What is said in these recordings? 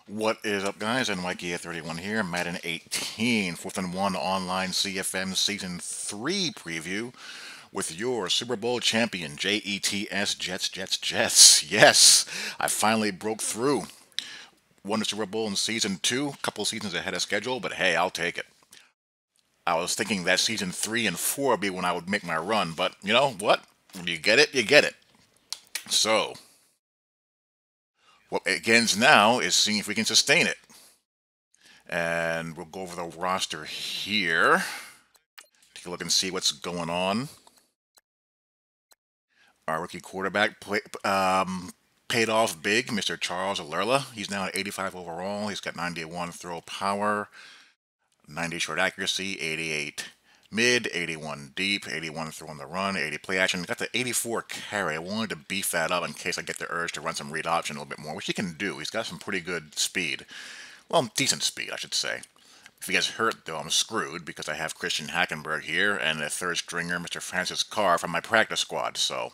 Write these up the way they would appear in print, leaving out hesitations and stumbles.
What is up, guys? And Mikey31 here, Madden 18, 4th and 1 online CFM Season 3 preview with your Super Bowl champion, Jets, Jets. Yes, I finally broke through. Won the Super Bowl in Season 2, a couple seasons ahead of schedule, but hey, I'll take it. I was thinking that Season 3 and 4 would be when I would make my run, but you know what? When you get it, you get it. So, what begins now is seeing if we can sustain it. And we'll go over the roster here. Take a look and see what's going on. Our rookie quarterback paid off big, Mr. Charles Alerla. He's now at 85 overall. He's got 91 throw power, 90 short accuracy, 88 mid, 81 deep, 81 throw on the run, 80 play action. Got the 84 carry. I wanted to beef that up in case I get the urge to run some read option a little bit more, which he can do. He's got some pretty good speed. Well, decent speed, I should say. If he gets hurt, though, I'm screwed because I have Christian Hackenberg here and a third stringer, Mr. Francis Carr, from my practice squad, so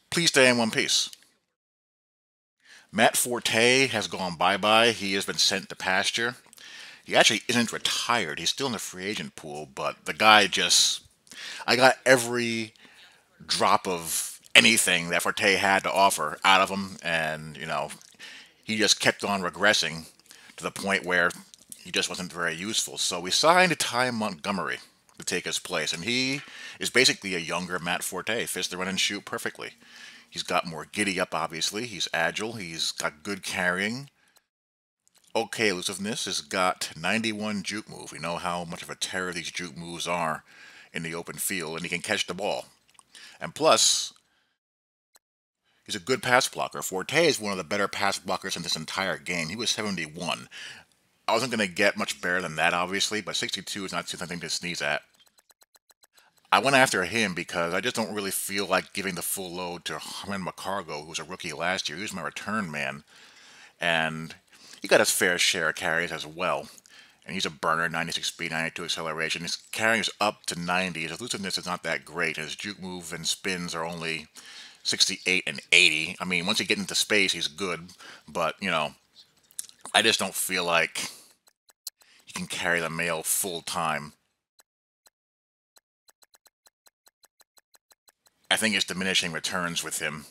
please stay in one piece. Matt Forte has gone bye-bye. He has been sent to pasture. He actually isn't retired. He's still in the free agent pool, but the guy just... I got every drop of anything that Forte had to offer out of him, and, he just kept on regressing to the point where he just wasn't very useful. So we signed Ty Montgomery to take his place, and he is basically a younger Matt Forte, fits the run and shoot perfectly. He's got more giddy up, obviously. He's agile. He's got good carrying. Okay, elusiveness. Has got 91 juke move. We know how much of a terror these juke moves are in the open field, and he can catch the ball. And plus, he's a good pass blocker. Forte is one of the better pass blockers in this entire game. He was 71. I wasn't going to get much better than that, obviously, but 62 is not something to sneeze at. I went after him because I just don't really feel like giving the full load to Herman McCargo, who was a rookie last year. He was my return man, and he got his fair share of carries as well. And he's a burner, 96 speed, 92 acceleration. His carrying is up to 90. His elusiveness is not that great. His juke move and spins are only 68 and 80. I mean, once you get into space, he's good, but, I just don't feel like he can carry the mail full time. I think it's diminishing returns with him.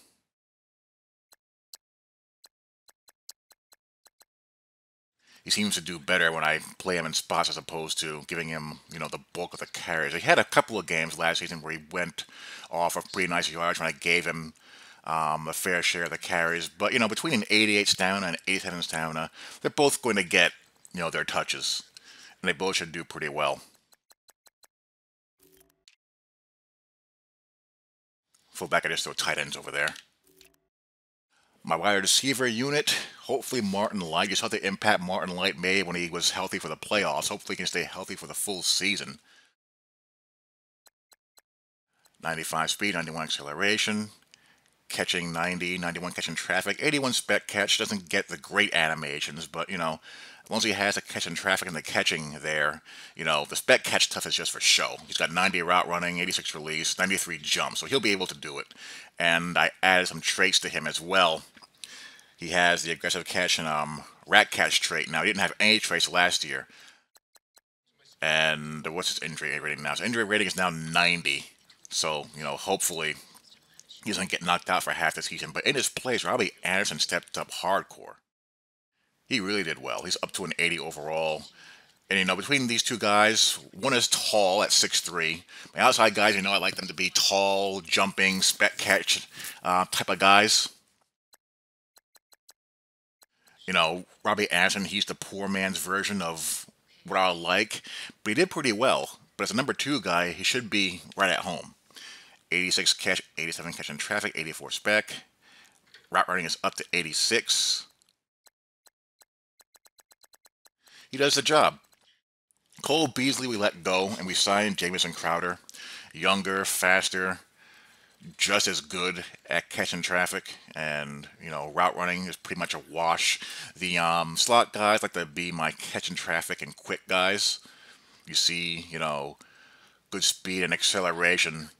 He seems to do better when I play him in spots as opposed to giving him, the bulk of the carries. He had a couple of games last season where he went off of pretty nice yards when I gave him a fair share of the carries. But, between an 88 stamina and 87 stamina, they're both going to get, their touches. And they both should do pretty well. Fullback, I just throw tight ends over there. My wide receiver unit, hopefully Martin Light. You saw the impact Martin Light made when he was healthy for the playoffs. Hopefully he can stay healthy for the full season. 95 speed, 91 acceleration, catching 90, 91 catching traffic, 81 spec catch. Doesn't get the great animations, but, as long as he has the catching traffic and the catching there, the spec catch stuff is just for show. He's got 90 route running, 86 release, 93 jump, so he'll be able to do it. And I added some traits to him as well. He has the aggressive catch and rat catch trait. Now, he didn't have any traits last year. And what's his injury rating now? His injury rating is now 90. So, hopefully he doesn't get knocked out for half the season. But in his place, Robbie Anderson stepped up hardcore. He really did well. He's up to an 80 overall. And, between these two guys, one is tall at 6'3". My outside guys, I like them to be tall, jumping, spec catch type of guys. Robbie Anderson, he's the poor man's version of what I like, but he did pretty well. But as a number two guy, he should be right at home. 86 catch, 87 catch in traffic, 84 spec. Route running is up to 86. He does the job. Cole Beasley we let go, and we signed Jamison Crowder. Younger, faster, just as good at catching traffic, and route running is pretty much a wash. The slot guys like to be my catching traffic and quick guys. You see, good speed and acceleration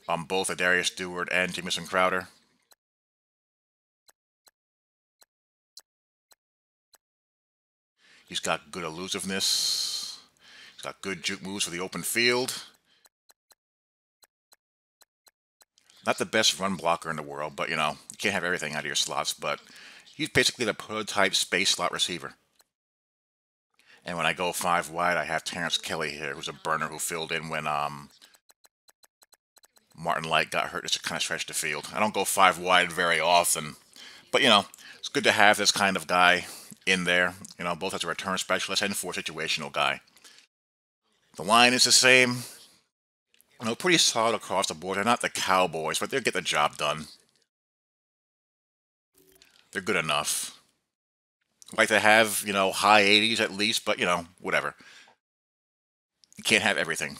on both Darius Stewart and Jamison Crowder. He's got good elusiveness. He's got good juke moves for the open field. Not the best run blocker in the world, but you can't have everything out of your slots. But he's basically the prototype space slot receiver. And when I go 5 wide, I have Terrence Kelly here, who's a burner who filled in when Martin Light got hurt just to kind of stretch the field. I don't go 5 wide very often, but it's good to have this kind of guy in there. Both as a return specialist and for a situational guy. The line is the same. Pretty solid across the board. They're not the Cowboys, but they'll get the job done. They're good enough. Like to have, high 80s at least, but, whatever. You can't have everything.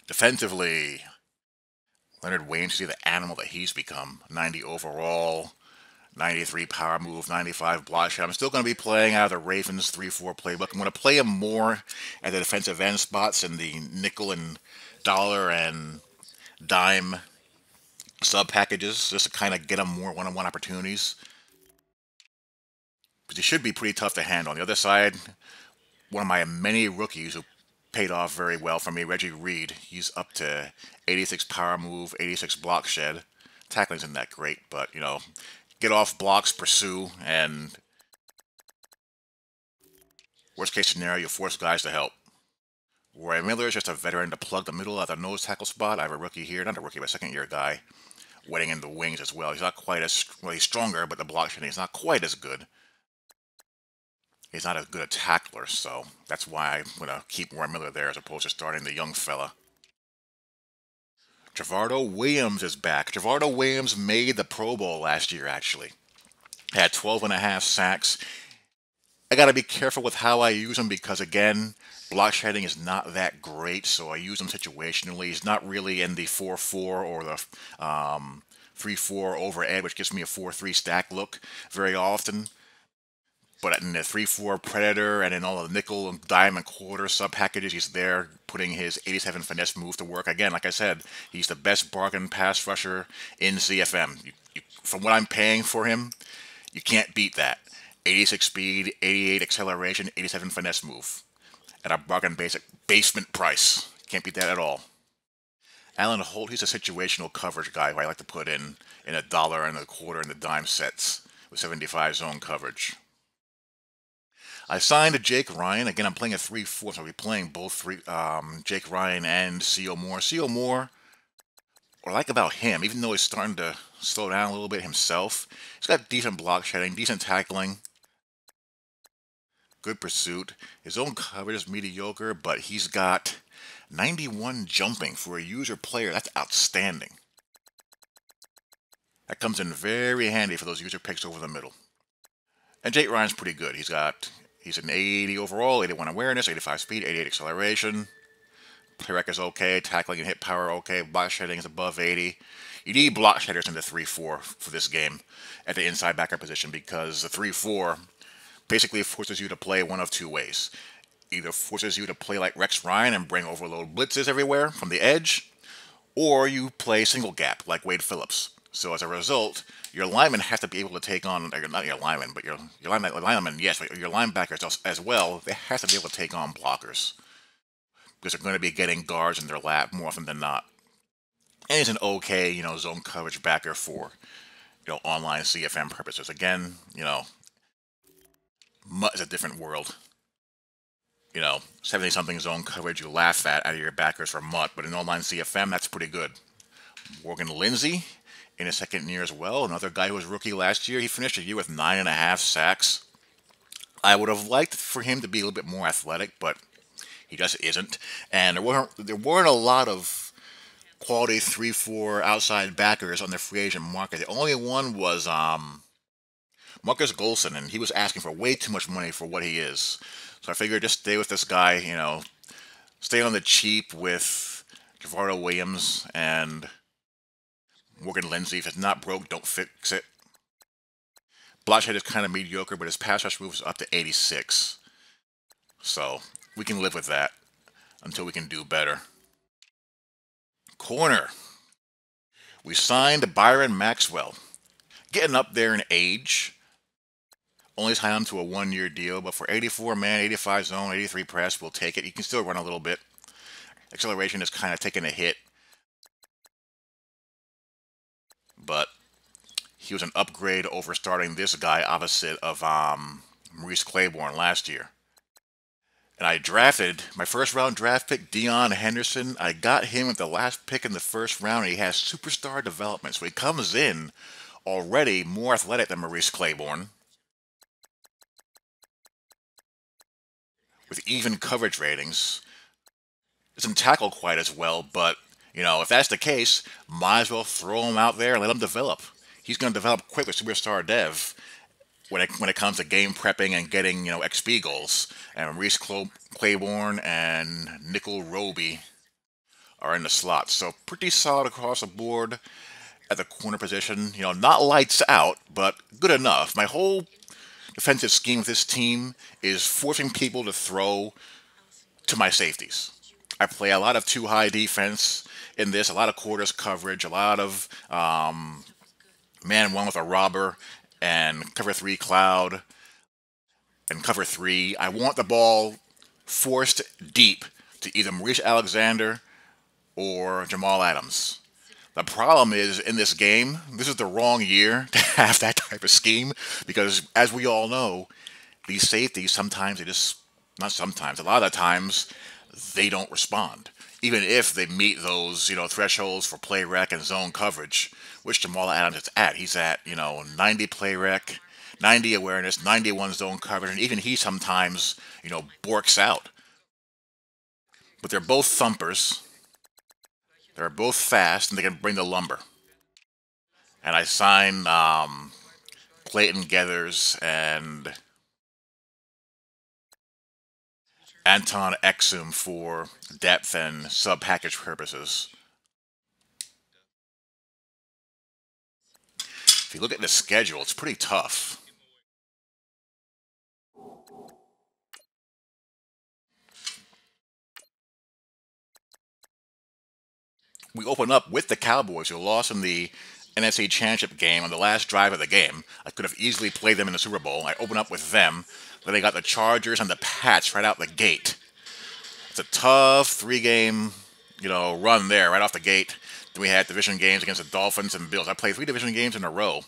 Defensively, Leonard Williams, see the animal that he's become. 90 overall, 93 power move, 95 block shot. I'm still going to be playing out of the Ravens 3-4 playbook. I'm going to play him more at the defensive end spots in the nickel and dollar and dime sub packages, just to kind of get him more one-on-one opportunities. Because he should be pretty tough to handle. On the other side, one of my many rookies who paid off very well for me, Reggie Reed. He's up to 86 power move, 86 block shed. Tackling isn't that great, but, get off blocks, pursue, and worst case scenario, you force guys to help. Roy Miller is just a veteran to plug the middle at the nose tackle spot. I have a rookie here, not a rookie, but a second-year guy, wetting in the wings as well. He's not quite as, well, he's stronger, but the block shedding is not quite as good. He's not as good a tackler, so that's why I'm going to keep Roy Miller there as opposed to starting the young fella. Javardo Williams is back. Javardo Williams made the Pro Bowl last year, actually. Had 12.5 sacks. I got to be careful with how I use him because, again, block shedding is not that great, so I use him situationally. He's not really in the 4-4 or the 3-4 over ed, which gives me a 4-3 stack look very often. But in the 3-4 Predator and in all the nickel and dime and quarter sub packages, he's there putting his 87 finesse move to work. Again, like I said, he's the best bargain pass rusher in CFM. From what I'm paying for him, you can't beat that. 86 speed, 88 acceleration, 87 finesse move. At a bargain basic basement price. Can't beat that at all. Alan Holt, he's a situational coverage guy who I like to put in a dollar and a quarter and the dime sets with 75 zone coverage. I signed Jake Ryan. Again, I'm playing a 3-4, so I'll be playing both Jake Ryan and C.O. Moore. C.O. Moore, what I like about him, even though he's starting to slow down a little bit himself, he's got decent block shedding, decent tackling, good pursuit. His own coverage is mediocre, but he's got 91 jumping for a user player. That's outstanding. That comes in very handy for those user picks over the middle. And Jake Ryan's pretty good. He's an 80 overall, 81 awareness, 85 speed, 88 acceleration. Play rec is okay, tackling and hit power okay, block shedding is above 80. You need block shedders in the 3-4 for this game at the inside backer position because the 3-4 basically forces you to play one of two ways. Either forces you to play like Rex Ryan and bring overload blitzes everywhere from the edge, or you play single gap like Wade Phillips. So as a result, your linemen have to be able to take on, not your linemen, but your linemen, yes, but your linebackers as well, they have to be able to take on blockers. Because they're going to be getting guards in their lap more often than not. And he's an okay, zone coverage backer for, online CFM purposes. Again, Mutt is a different world. 70-something zone coverage you laugh at out of your backers for Mutt, but in online CFM, that's pretty good. Morgan Lindsay, in his second year as well, another guy who was rookie last year. He finished the year with 9.5 sacks. I would have liked for him to be a little bit more athletic, but he just isn't. And there weren't a lot of quality 3-4 outside backers on the free agent market. The only one was Marcus Golson, and he was asking for way too much money for what he is. So I figured just stay with this guy, stay on the cheap with Javardo Williams and Morgan Lindsay. If it's not broke, don't fix it. Blockhead is kind of mediocre, but his pass rush moves up to 86. So we can live with that until we can do better. Corner. We signed Byron Maxwell. Getting up there in age. Only sign him to a 1-year deal, but for 84 man, 85 zone, 83 press, we'll take it. He can still run a little bit. Acceleration is kind of taking a hit, but he was an upgrade over starting this guy opposite of Maurice Claiborne last year. And I drafted my first round draft pick, Deion Henderson. I got him at the last pick in the first round, and he has superstar development. So he comes in already more athletic than Maurice Claiborne, with even coverage ratings. Doesn't tackle quite as well, but if that's the case, might as well throw him out there and let him develop. He's going to develop quick with superstar dev when it comes to game prepping and getting XP goals. And Maurice Claiborne and Nickel Roby are in the slot, so pretty solid across the board at the corner position. Not lights out, but good enough. My whole defensive scheme with this team is forcing people to throw to my safeties. I play a lot of too high defense in this, a lot of quarters coverage, a lot of man one with a robber and cover three cloud and cover three. I want the ball forced deep to either Maurice Alexander or Jamal Adams. The problem is, in this game, this is the wrong year to have that type of scheme because, as we all know, these safeties sometimes not sometimes, a lot of the times, they don't respond. Even if they meet those, thresholds for play rec and zone coverage, which Jamal Adams is at. He's at, 90 play rec, 90 awareness, 91 zone coverage, and even he sometimes, borks out. But they're both thumpers. They're both fast, and they can bring the lumber. And I signed Clayton Geathers and Anton Exum for depth and sub-package purposes. If you look at the schedule, it's pretty tough. We open up with the Cowboys, who lost in the NFC Championship game on the last drive of the game. I could have easily played them in the Super Bowl. I open up with them. Then they got the Chargers and the Pats right out the gate. It's a tough 3-game, run there right off the gate. Then we had division games against the Dolphins and Bills. I played 3 division games in a row.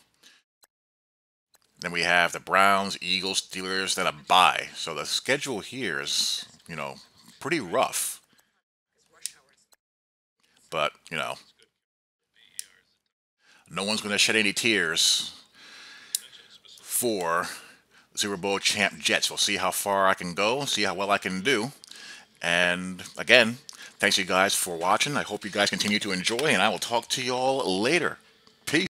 Then we have the Browns, Eagles, Steelers, then a bye. So the schedule here is, pretty rough. But, no one's going to shed any tears for the Super Bowl champ Jets. We'll see how far I can go, see how well I can do. And again, thanks you guys for watching. I hope you guys continue to enjoy, and I will talk to you all later.